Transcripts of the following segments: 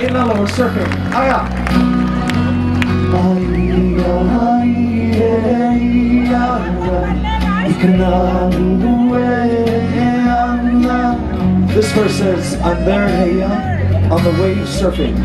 another one, we're surfing. Aya. This verse says, I'm there, hey, on the wave surfing.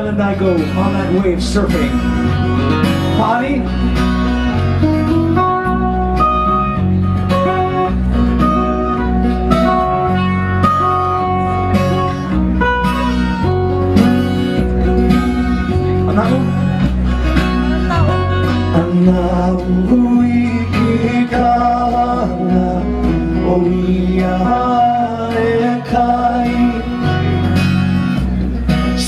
And I go on that wave surfing. Bonnie?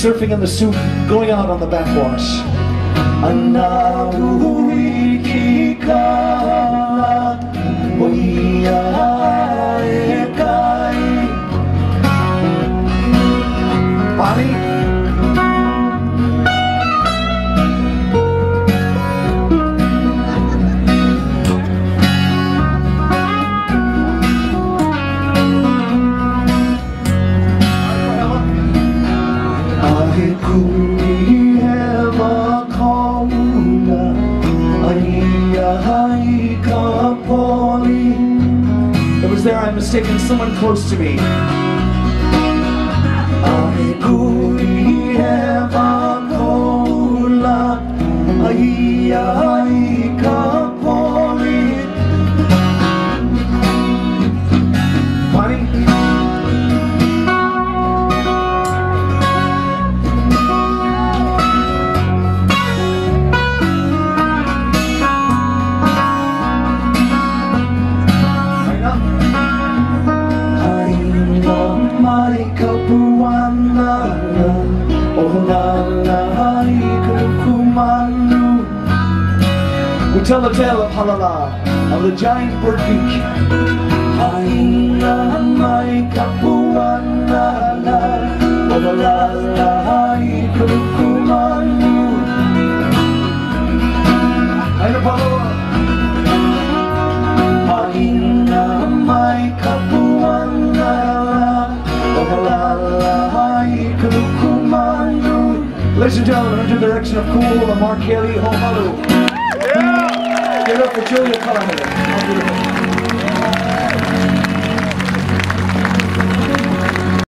Surfing in the suit, going out on the backwash. Bonnie? It was there I mistaken someone close to me. We tell the tale of Halala, of the giant bird beak. Ladies and gentlemen, under the direction of Cool and Mark Haley, Homalu. Yeah! Give it up for Julia Callahan.